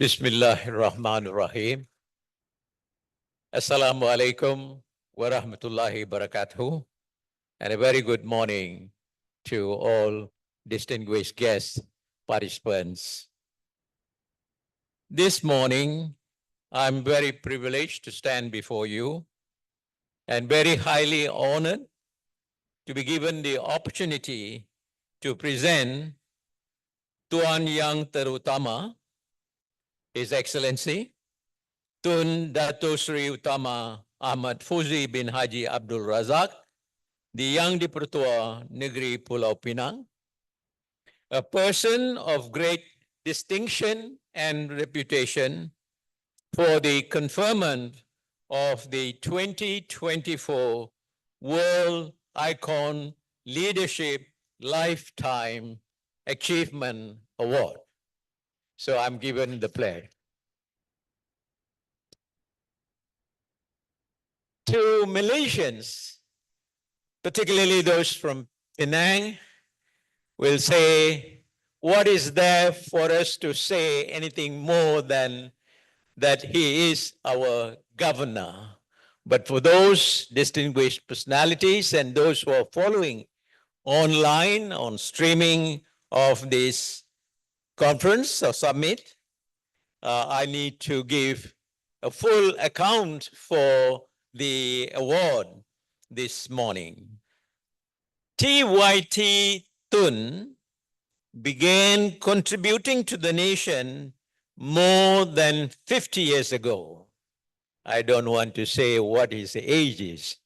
Bismillahirrahmanirrahim. Assalamu alaikum wa rahmatullahi barakatuh. And a very good morning to all distinguished guest participants. This morning, I'm very privileged to stand before you and very highly honored to be given the opportunity to present Tuan Yang Terutama, His Excellency, Tun Datuk Seri Utama Ahmad Fuzi bin Haji Abdul Razak, the Yang Dipertua Negeri Pulau Pinang, a person of great distinction and reputation for the conferment of the 2024 World Icon Leadership Lifetime Achievement Award. So I'm given the pledge. To Malaysians, particularly those from Penang, will say, what is there for us to say anything more than that he is our governor? But for those distinguished personalities and those who are following online on streaming of this conference or summit, I need to give a full account for the award this morning. TYT Tun began contributing to the nation more than 50 years ago. I don't want to say what his age is.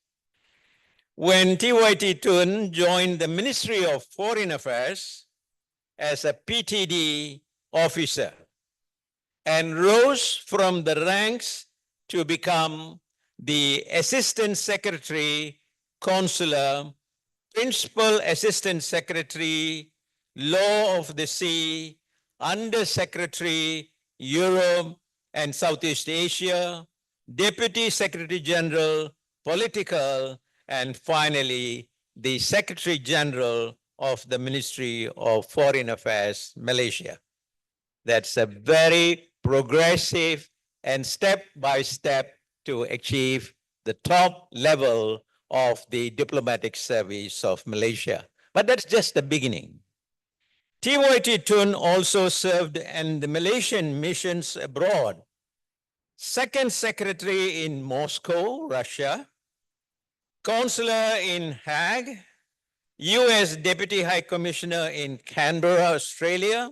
When TYT Tun joined the Ministry of Foreign Affairs as a PTD officer and rose from the ranks to become the Assistant Secretary, Consular, Principal Assistant Secretary, Law of the Sea, Under Secretary, Europe and Southeast Asia, Deputy Secretary General, Political, and finally, the Secretary General of the Ministry of Foreign Affairs, Malaysia. That's a very progressive and step-by-step to achieve the top level of the diplomatic service of Malaysia. But that's just the beginning. TYT Tun also served in the Malaysian missions abroad, Second Secretary in Moscow, Russia, Consular in Hague, US Deputy High Commissioner in Canberra, Australia,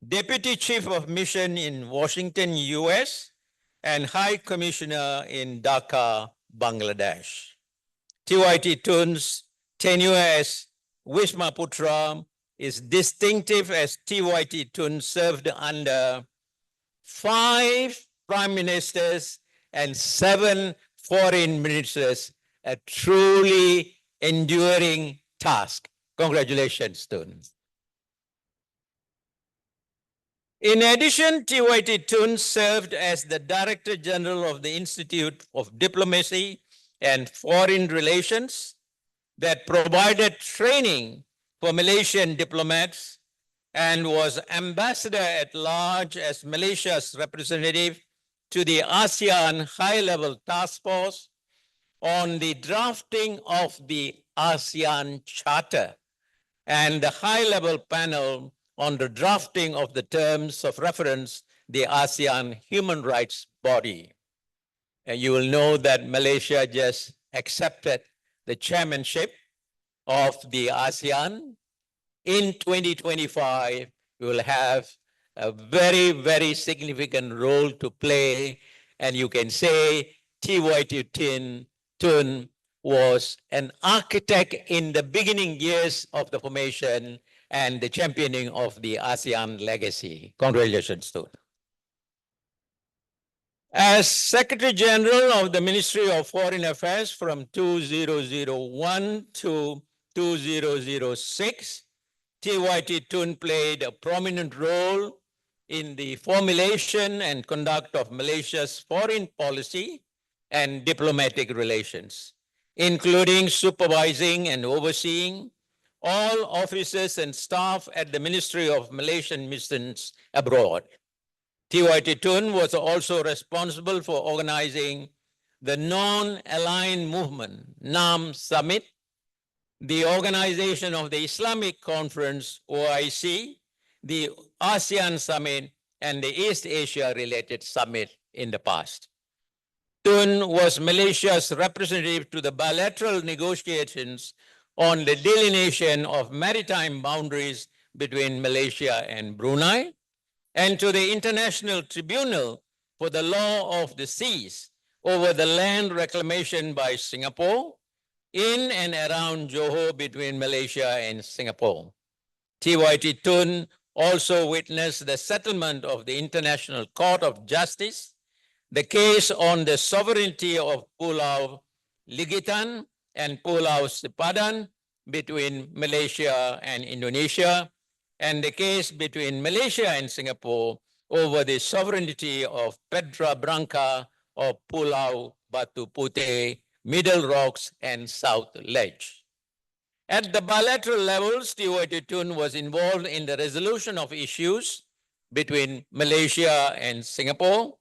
Deputy Chief of Mission in Washington, US, and High Commissioner in Dhaka, Bangladesh. TYT Tun's tenure as Wisma Putra is distinctive as TYT Tun served under 5 prime ministers and 7 foreign ministers, a truly enduring task. Congratulations, Tun. In addition, TYT Tun served as the Director General of the Institute of Diplomacy and Foreign Relations that provided training for Malaysian diplomats and was Ambassador at Large as Malaysia's representative to the ASEAN High-Level Task Force on the drafting of the ASEAN Charter and the High-Level Panel on the drafting of the terms of reference, the ASEAN Human Rights Body. And you will know that Malaysia just accepted the chairmanship of the ASEAN. In 2025, we will have a very, very significant role to play. And you can say TYT Tun was an architect in the beginning years of the formation and the championing of the ASEAN legacy. Congratulations, Tun. As Secretary General of the Ministry of Foreign Affairs from 2001 to 2006, TYT Tun played a prominent role in the formulation and conduct of Malaysia's foreign policy and diplomatic relations, including supervising and overseeing all officers and staff at the Ministry of Malaysian Missions abroad. TYT Tun was also responsible for organizing the Non-Aligned Movement, NAM Summit, the organization of the Islamic Conference, OIC, the ASEAN Summit, and the East Asia related summit in the past. Tun was Malaysia's representative to the bilateral negotiations on the delineation of maritime boundaries between Malaysia and Brunei, and to the International Tribunal for the Law of the Seas over the land reclamation by Singapore in and around Johor between Malaysia and Singapore. TYT Tun also witnessed the settlement of the International Court of Justice, the case on the sovereignty of Pulau Ligitan and Pulau Sipadan between Malaysia and Indonesia, and the case between Malaysia and Singapore over the sovereignty of Petra Branca of Pulau Batu Putih, Middle Rocks, and South Ledge. At the bilateral levels, TYT Tun was involved in the resolution of issues between Malaysia and Singapore,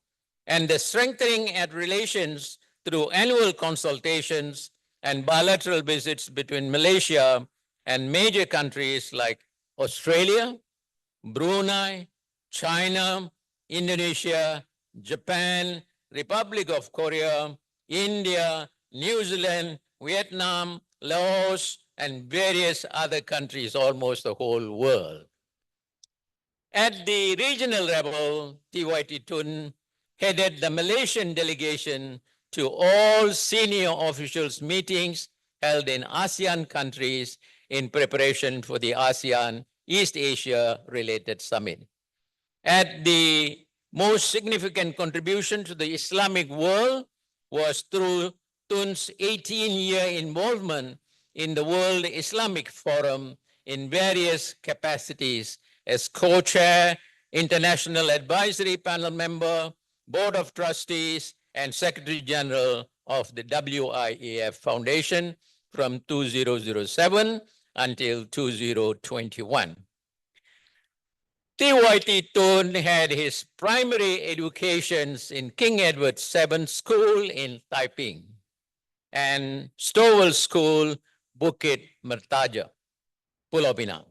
and the strengthening of relations through annual consultations and bilateral visits between Malaysia and major countries like Australia, Brunei, China, Indonesia, Japan, Republic of Korea, India, New Zealand, Vietnam, Laos, and various other countries, almost the whole world. At the regional level, TYT Tun headed the Malaysian delegation to all senior officials meetings held in ASEAN countries in preparation for the ASEAN East Asia related summit. At the most significant contribution to the Islamic world was through Tun's 18-year involvement in the World Islamic Forum in various capacities as co-chair, international advisory panel member, board of trustees, and secretary general of the WIAF Foundation from 2007 until 2021. TYT Tun had his primary educations in King Edward VII School in Taiping and Stowell School, Bukit Mertaja, Pulau Pinang,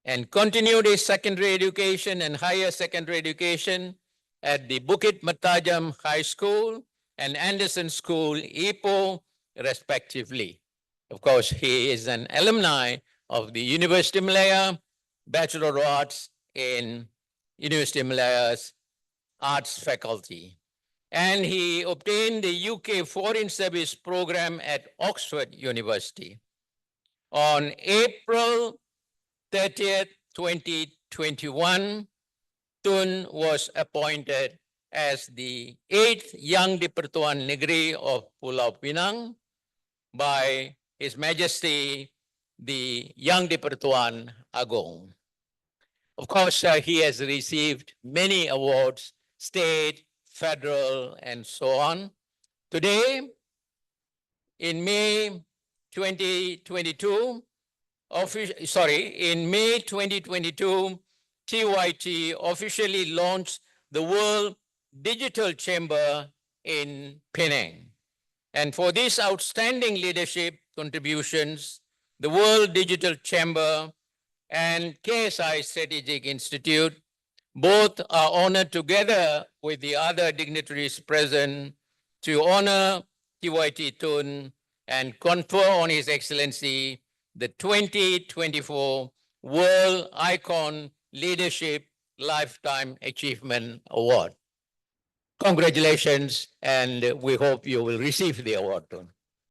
and continued his secondary education and higher secondary education at the Bukit Mertajam High School and Anderson School, Ipoh, respectively. Of course, he is an alumni of the University of Malaya, Bachelor of Arts in University of Malaya's Arts Faculty. And he obtained the UK Foreign Service program at Oxford University. On April 30th, 2021, Tun was appointed as the 8th Yang di-Pertuan Negeri of Pulau Pinang by His Majesty the Yang di-Pertuan Agong. Of course, he has received many awards, state, federal, and so on. Today, in May 2022, in May 2022, TYT officially launched the World Digital Chamber in Penang. And for these outstanding leadership contributions, the World Digital Chamber and KSI Strategic Institute both are honored together with the other dignitaries present to honor TYT Tun and confer on His Excellency the 2024 World Icon Leadership Lifetime Achievement Award. Congratulations, and we hope you will receive the award, Tun.